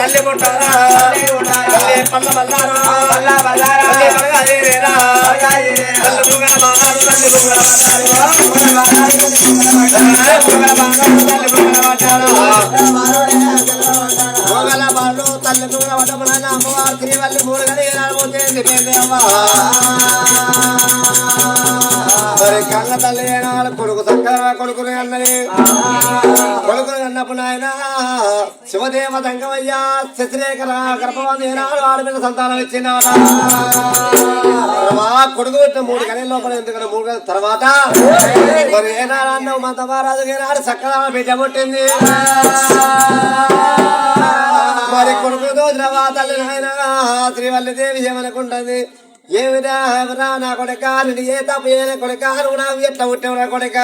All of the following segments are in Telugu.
తల్లి పుట్టారా పల్ల బల్లారా తల్లి అమ్మవారు తిరిగి మూడు మరి కన్న తల్లి కొడుకు చక్కగా కొడుకుని అన్నది కొడుకుని అన్నప్పుడు ఆయన శివదేవ దంగమయ్య శశిరేఖర గర్భవాది ఏనాడు ఆడపిల్ల సంతానం ఇచ్చినాడా కొడుకు పెట్టిన 3 గంటల లోపల ఎందుకంటే 3 గంటల తర్వాత మరి ఏనాడు అన్నావు మంత మహారాజు ఏనాడు చక్కగా బిడ్డ పుట్టింది మరి కొడుకుతో ద్రవా తల్లి ఆయన శ్రీవల్లిదేవి ఏమనుకుంటుంది ఏమిరా నా కొడుక నేను ఏ తప్పు ఏ కొడుక నువ్వు నాకు ఎట్లా పుట్టావురా కొడుక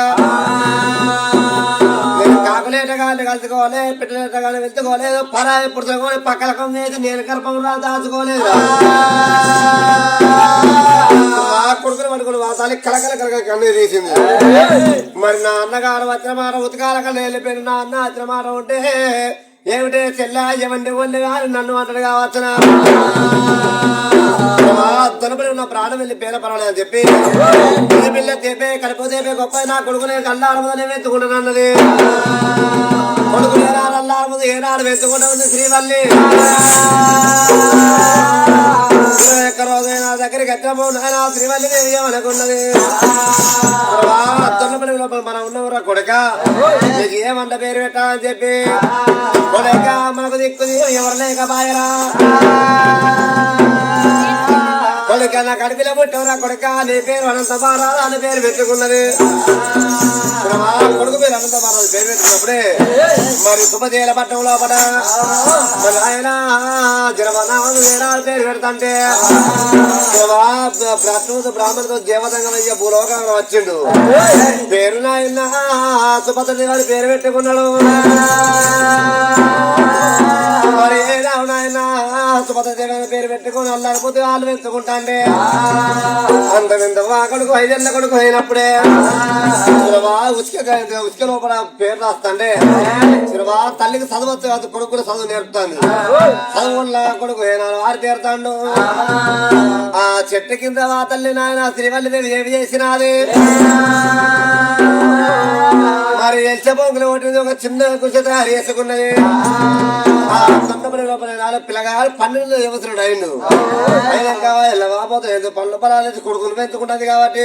నేను కాకులేటగానే కలుసుకోవాలి పిట్టలేటగానే వెళ్తుకోలేదు పరాయి పుడుచుకోవాలి పక్కలకం లేదు నేను గర్భం రా దాచుకోలేదు ఆ కొడుకులు పడుకుని వాతాలి కలకల కన్ను తీసింది మరి నా అన్నగారు వచ్చిన మాట ఉతకాల కన్నా వెళ్ళిపోయిన నా అన్న వచ్చిన మాట ఉంటే ఏమిటే చెల్ల ఏమంటే ఒళ్ళు కానీ నన్ను అంటాడు కావచ్చునా తనపడి ఉన్న ప్రాణం వెళ్ళి పేద పర్వాలేదు అని చెప్పి పిల్ల తేపే కడుపు తేపే గొప్ప నా కొడుకునే కళ్ళారముదనే వెతుకుంటాను అన్నది కొడుకు ఏనాడు అల్లారముదు ఏనాడు వెతుకుంటా ఉంది శ్రీవల్లి రోజు నా దగ్గరికి ఎక్కబో నాయన శ్రీవల్లి దేవి ఏమనుకున్నది తొన్నపడి మనం ఉన్నవరా కొడుక నీకు ఏమంట పేరు పెట్టాలని చెప్పి కొడుక మనకు దిక్కు ఎవరు లేక బాయరా కొడుక నా కడిపిలో పుట్టవరా కొడుక నీ పేరు అనంత మహారాజు అని పేరు పెట్టుకున్నది కొడుకు పేరు అనంత మహారాజు పేరు పెట్టుకున్నప్పుడే మరి శుభదేల పట్టణం లోపల మరి ఆయన జనమనాథు వేరాలు పేరు పెడతాంటే బ్రాహ్మణుతో దేవతంగా భూలోకంగా వచ్చిండు పేరు నాయన సుభద్రదేవారి పేరు పెట్టుకున్నాడు మరి నాయన సుభద్రదేవారి పేరు పెట్టుకుని అల్లాడిపోతే వాళ్ళు వెతుకుంటాండే అంత కొడుకు 5 ఏళ్ల కొడుకు అయినప్పుడే ఉసుక లోపల పేరు రాస్తాండే తల్లికి చదవచ్చు కాదు కొడుకుని చదువు నేర్పుతాంది చదువు వల్ల కొడుకు ఏనాడు వారి తీరుతాండు ఆ చెట్టు కింద వా తల్లి నాయన శ్రీవల్లిదేవి ఏమి చేసినది మరి ఎల్చబొంగులు ఒకటి ఒక చిన్న కుష తయారు చేసుకున్నది ఆ సొంతపడి లోపల పిల్లగాడు 12 సంవత్సరాలు అయిండు అయినాక బాబోతో ఏదో పనుల పొలాలు కొడుకులు పెంచుకుంటది కాబట్టి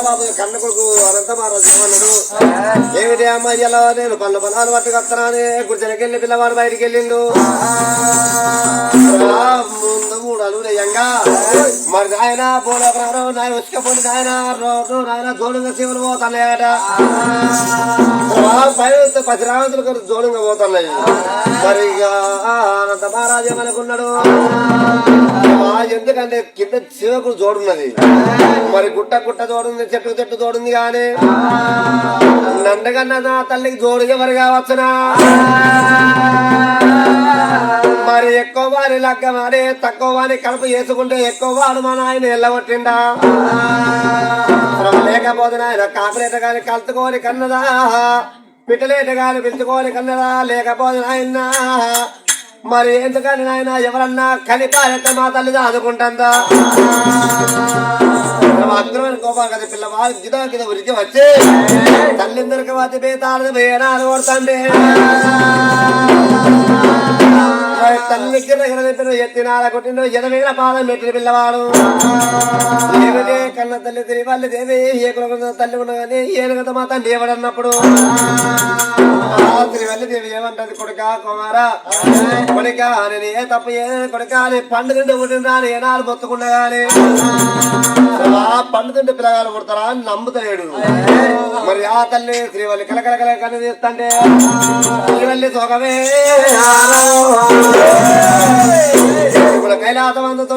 బాబు కన్న కొడుకు అనంత మహారాజు ఏమన్నాడు ఏమిటి అమ్మాయిలో నేను పనుల పొలాలు పట్టుకొస్తానని గుడిచెలకెళ్ళి పిల్లవాడు బయటికి వెళ్ళిండు ముందు 3 అడుగులయ్యంగా మరి నాయన పోలేకరాడు నాయన ఉసుకపోయి నాయన జోడుగా శివులు పోతానట పది రావంతులు జోడుగా పోతున్నాయి మరి ఇక అనంత మహారాజు ఏమనుకున్నాడు ఎందుకంటే కింద శివకుడు జోడున్నది మరి గుట్ట జోడుంది చెట్టు జోడుంది కానీ నందగన్న నా తల్లికి జోడు ఎవరు కావచ్చునా మరి ఎక్కువ వారి లగ్గ మరి తక్కువ వారి కడుపు వేసుకుంటే ఎక్కువ వాడు మా నాయన ఎల్లగొట్టిండా లేకపోతే ఆయన కాకులేట గాని కలుతుకోని కన్నదా పిట్టలేట గాని పెంచుకోని కన్నదా లేకపోతే ఆయన మరి ఎందుకని నాయన ఎవరన్నా కలిపాలంటే మా తల్లి చదువుకుంటుందా అద్భుతమైన కోపాలు కదా పిల్లవాడు గిదా కింద ఉరికి వచ్చి తల్లిందరికి వచ్చి బేతాడు బేనాలు కొడుతుండే తల్లికి ఎత్తినాల కొట్టిండు 80,000 పాదం పెట్టిన పిల్లవాడు ఏమిటే కన్న తల్లి శ్రీవల్లి దేవి ఏ కుల తల్లి ఉన్నదని ఏనుగత మా తండ్రి ఎవడన్నప్పుడు శ్రీవల్లి దేవి ఏమంటది కొడుక కుమారా కొడుక నేను ఏ తప్పు ఏ కొడుక అని పండు తింటే పుట్టిన ఏనాడు మొత్తుకున్నా గాని పండు తింటే పిల్లగాలు పుడతారా అని నమ్ముతలేడు మరి ఆ తల్లి శ్రీవల్లి కలకల కన్ను తీస్తుంటే శ్రీవల్లి సోగమే ఇప్పుడు కైలాసమందుతో